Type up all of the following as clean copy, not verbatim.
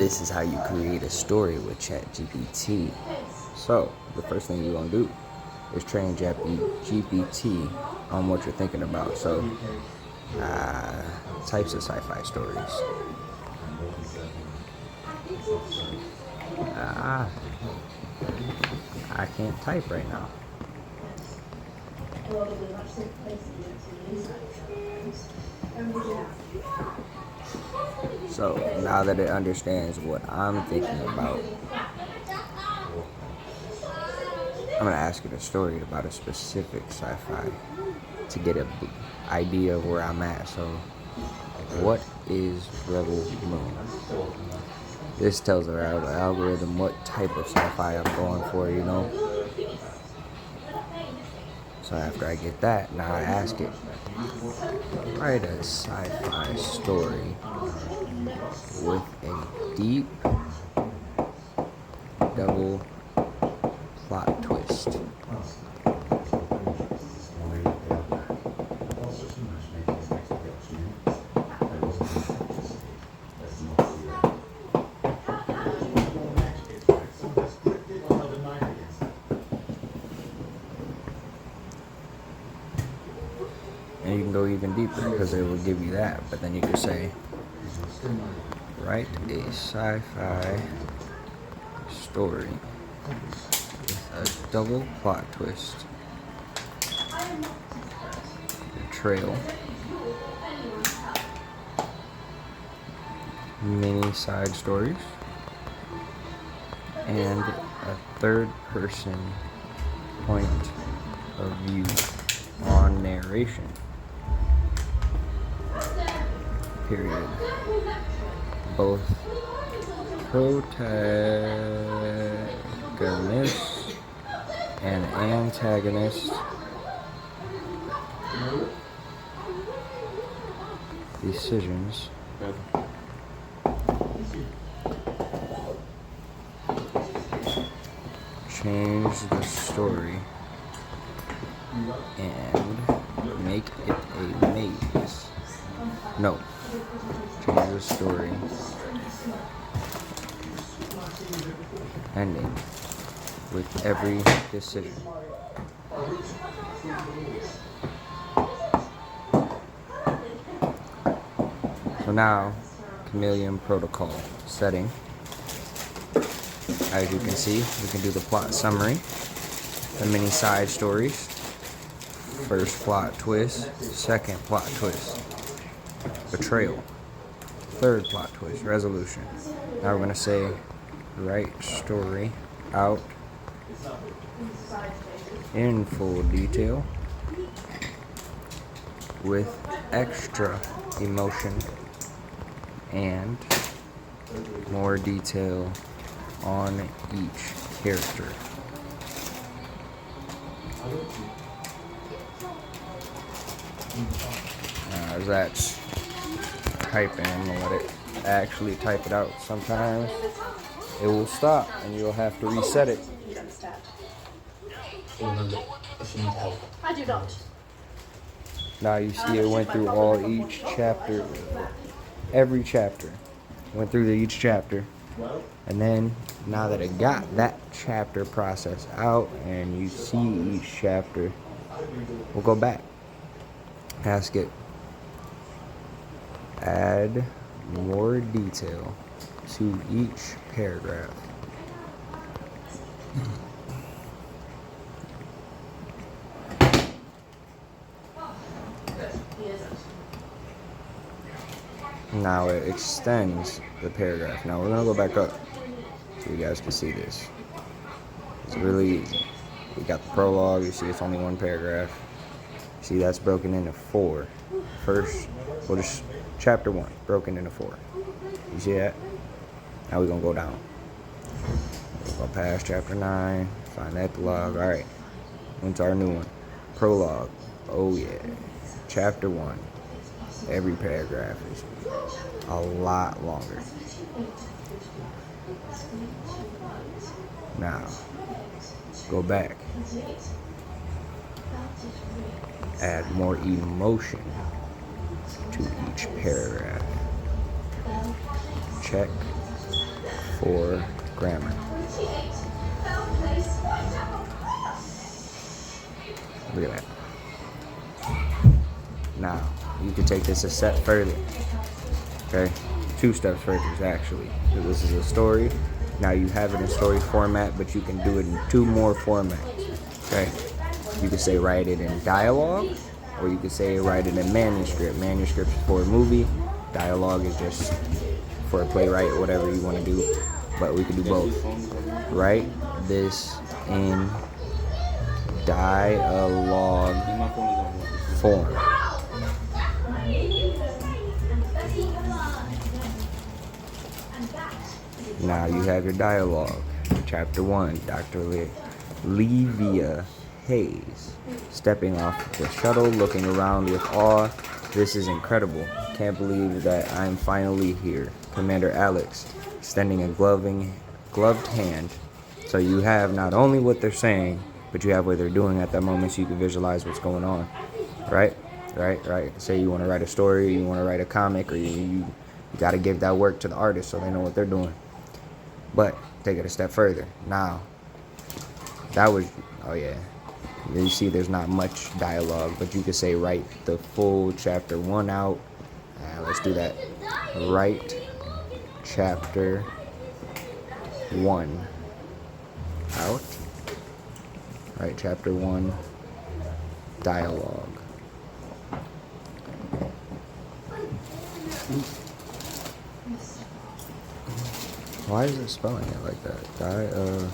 this is how you create a story with ChatGPT. So the first thing you're gonna do is train GPT on what you're thinking about. So types of sci-fi stories. I can't type right now. So now that it understands what I'm thinking about, I'm gonna ask it a story about a specific sci-fi to get an idea of where I'm at. So, what is Rebel Moon? This tells the algorithm what type of sci-fi I'm going for, you know? So after I get that, now I ask it, write a sci-fi story with a deep double plot twist. And you can go even deeper because it will give you that. But then you can say, write a sci-fi story with a double plot twist, betrayal, mini side stories, and a third-person point of view on narration. Period. Both protagonist and antagonist decisions change the story and make it a maze. No. Change the story ending with every decision. So now, Chameleon Protocol setting. As you can see, we can do the plot summary, the mini side stories, first plot twist, second plot twist, betrayal, third plot twist, resolution. Now we're going to say, write story out in full detail with extra emotion and more detail on each character. As that's typing, I'm gonna let it actually type it out. Sometimes it will stop and you'll have to reset it. You understand? I do not. Now you see it went through each chapter, every chapter. Went through each chapter. And then now that it got that chapter process out and you see each chapter, we'll go back. Ask it, add more detail to each paragraph. Now it extends the paragraph. Now we're going to go back up so you guys can see this. It's really easy. We got the prologue. You see it's only one paragraph. See, that's broken into 4. First, well, just chapter 1, broken into 4. You see that? Now we're going to go down. We'll go past chapter 9, find that epilogue. All right, into our new one. Prologue. Oh, yeah. Chapter 1. Every paragraph is a lot longer. Now, go back. Add more emotion to each paragraph. Check for grammar. Look at that. Now, you can take this a step further. Okay? 2 steps further, actually. So this is a story. Now you have it in story format, but you can do it in 2 more formats. Okay? You can say write it in dialogue, or you can say write it in manuscript. Manuscript is for a movie. Dialogue is just for a playwright, whatever you want to do. But we can do both. Write this in dialogue form. Now you have your dialogue. Chapter 1, Dr. Levia Hayes. Stepping off the shuttle, looking around with awe. This is incredible. Can't believe that I'm finally here. Commander Alex, extending a gloved hand. So you have not only what they're saying, but you have what they're doing at that moment so you can visualize what's going on. Right? Say you want to write a story, you want to write a comic, or you got to give that work to the artist so they know what they're doing. But take it a step further. Now, that was, oh yeah. You see there's not much dialogue, but you could say write the full chapter 1 out. Let's do that. Write chapter 1 out. Write chapter 1 dialogue. Why is it spelling it like that?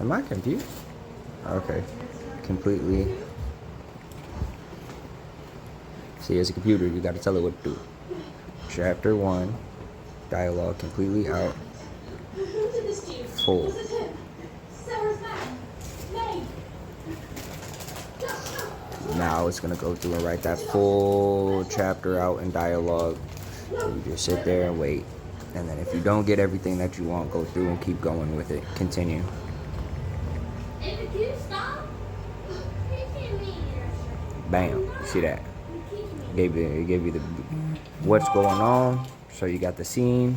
Am I confused? Okay. Completely. See, as a computer, you got to tell it what to do. Chapter 1, dialogue completely out. Full. Now it's going to go through and write that full chapter out in dialogue. You just sit there and wait. And then if you don't get everything that you want, go through and keep going with it. Continue. Bam. You see that? It gave you the what's going on. So you got the scene.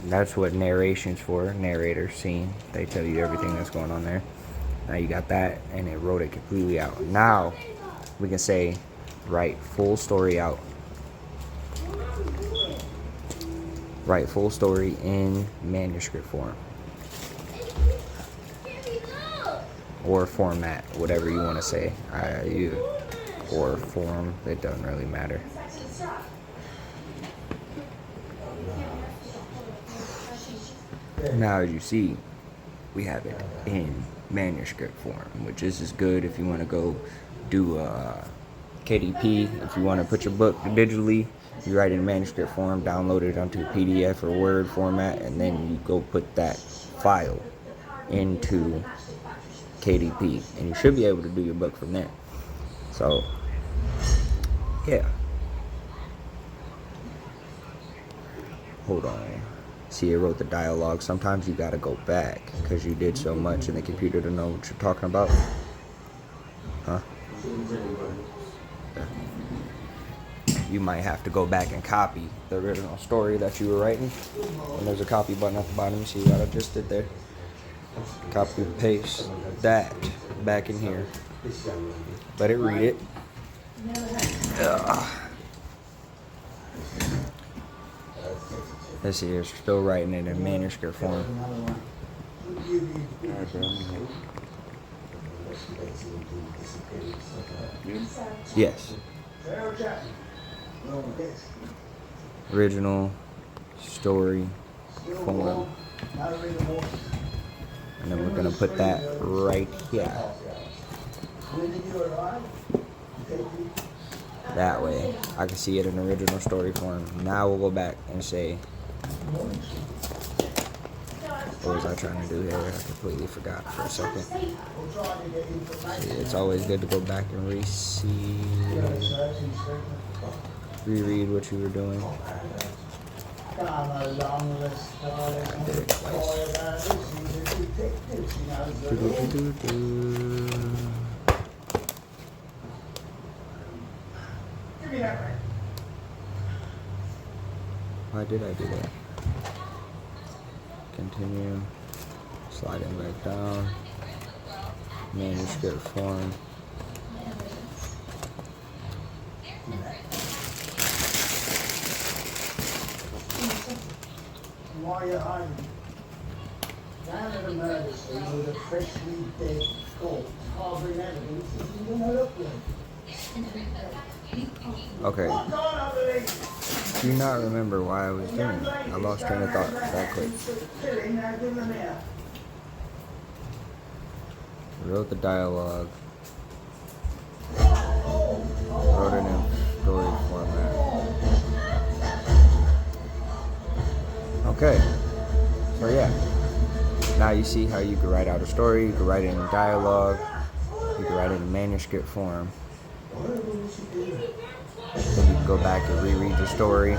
That's what narration's for. Narrator, scene. They tell you everything that's going on there. Now you got that, and it wrote it completely out. Now we can say write full story out. Write full story in manuscript form. Or format, whatever you want to say. Or form, it doesn't really matter. Now, as you see, we have it in manuscript form, which is good if you want to go do KDP. If you want to put your book digitally, you write it in manuscript form, download it onto a PDF or Word format, and then you go put that file into KDP, and you should be able to do your book from there. So, yeah. Hold on. See, it wrote the dialogue. Sometimes you gotta go back because you did so much in the computer to know what you're talking about. Huh? You might have to go back and copy the original story that you were writing. And there's a copy button at the bottom. You see what I just did there? Copy and paste that back in here. Let it read it. This here is still writing it in manuscript form. Yes. Original story form. And then we're going to put that right here. That way I can see it in original story form. Now we'll go back and say, what was I trying to do here? I completely forgot for a second. See, it's always good to go back and reread what you were doing. I did it twice. Why did I do that? Continue. Sliding back down. Manuscript form. Why are you hiding? Down at the murder scene with a freshly dead corpse, harbouring evidence isn't gonna look good. Okay. What God, I believe? Do not remember why I was doing it. I lost train of thought that quick. Killing, now give them here. Wrote the dialogue. Wrote it in story format. Okay. So yeah. Now you see how you can write out a story, you can write it in dialogue, you can write it in manuscript form. Then you can go back and reread your story.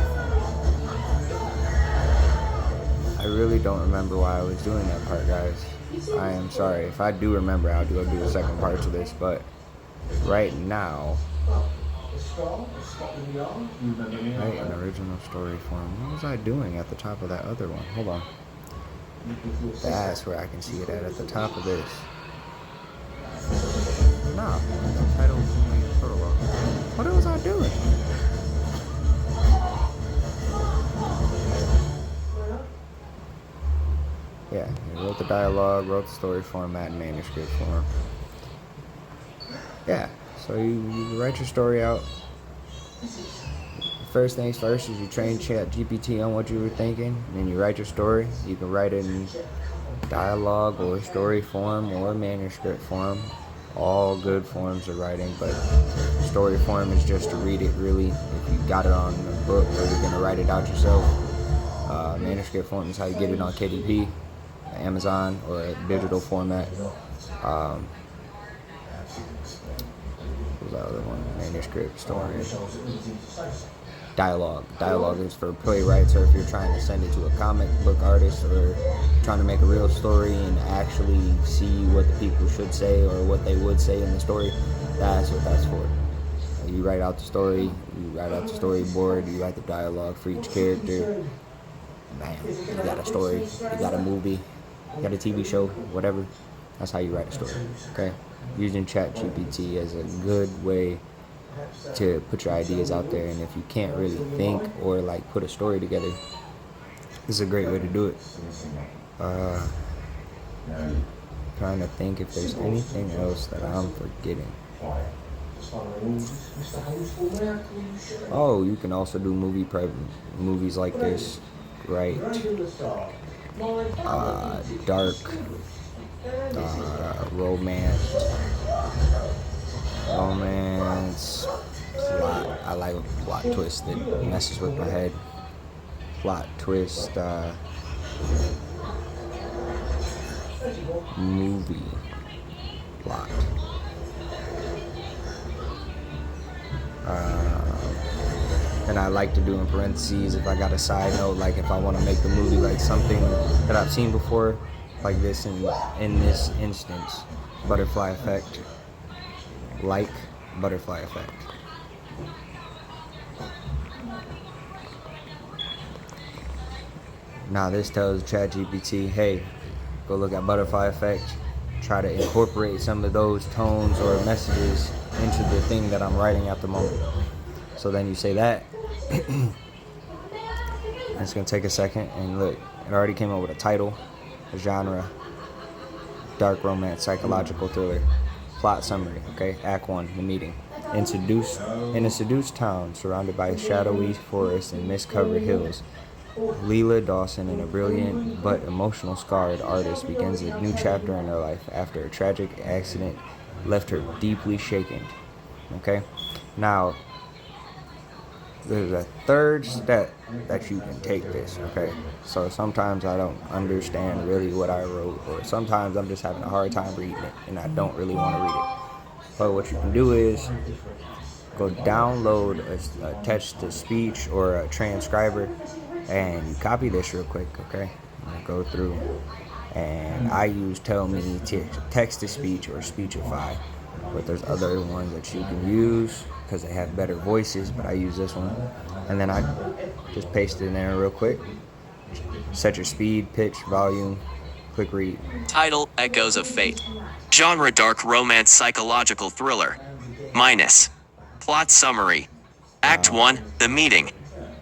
I really don't remember why I was doing that part, guys. I am sorry. If I do remember, I'll do the second part to this, but right now, write an original story form. What was I doing at the top of that other one? Hold on. That's where I can see it at the top of this. No, the title prologue. What was I doing? Yeah, you wrote the dialogue, wrote the story format, and manuscript form. Yeah, so you write your story out. First things first is you train ChatGPT on what you were thinking, and then you write your story. You can write it in dialogue or story form or manuscript form. All good forms of writing, but story form is just to read it really. If you got it on a book or you're gonna write it out yourself. Manuscript form is how you get it on KDP, Amazon, or a digital format. What was the other one? Manuscript, story. Dialogue. Dialogue is for playwrights, or if you're trying to send it to a comic book artist, or trying to make a real story and actually see what the people should say or what they would say in the story. That's what that's for. You write out the story, you write out the storyboard, you write the dialogue for each character. Bam, you got a story, you got a movie, you got a TV show, whatever. That's how you write a story, okay? Using ChatGPT as a good way to put your ideas out there, and if you can't really think or like put a story together, this is a great way to do it. Trying to think if there's anything else that I'm forgetting. Oh, you can also do movies like this, right? Dark, romance. I like plot twist that messes with my head. Plot twist, movie plot. And I like to do in parentheses if I got a side note, like if I want to make the movie like something that I've seen before, like this in this instance, butterfly effect, like butterfly effect. Now this tells ChatGPT, hey, go look at butterfly effect, try to incorporate some of those tones or messages into the thing that I'm writing at the moment. So then you say that, it's going to take a second, and look, it already came up with a title, a genre, dark romance, psychological thriller, plot summary, okay, Act 1, the meeting. In a seduced town surrounded by shadowy forests and mist-covered hills, Leela Dawson, and a brilliant but emotional scarred artist, begins a new chapter in her life after a tragic accident left her deeply shaken. Okay? Now, there's a third step that you can take this, okay? So sometimes I don't understand really what I wrote, or sometimes I'm just having a hard time reading it, and I don't really want to read it. But what you can do is go download a text-to-speech or a transcriber, and you copy this real quick, okay? And go through, and I use Tell Me text-to-speech or Speechify, but there's other ones that you can use because they have better voices, but I use this one. And then I just paste it in there real quick, Set your speed, pitch, volume. Click read. Title, Echoes of Fate. Genre, dark romance psychological thriller. Minus. Plot summary. Act 1, The Meeting.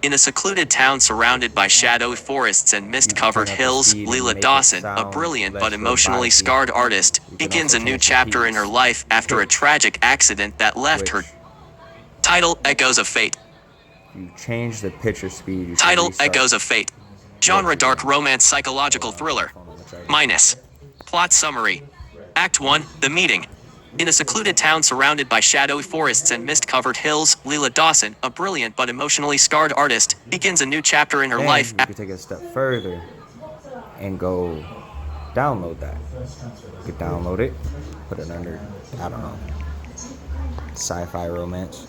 In a secluded town surrounded by shadowy forests and mist-covered hills, Leela Dawson, a brilliant but emotionally scarred artist, begins a new chapter in her life after a tragic accident that left her. Title, Echoes of Fate. You change the pitch or speed. You should Title, restart. Echoes of Fate. Genre, dark romance psychological thriller. Minus. Plot summary. Act 1, The Meeting. In a secluded town surrounded by shadowy forests and mist-covered hills, Leela Dawson, a brilliant but emotionally scarred artist, begins a new chapter in her Then life. you could take it a step further and go download that. You could download it, put it under, I don't know, sci-fi romance.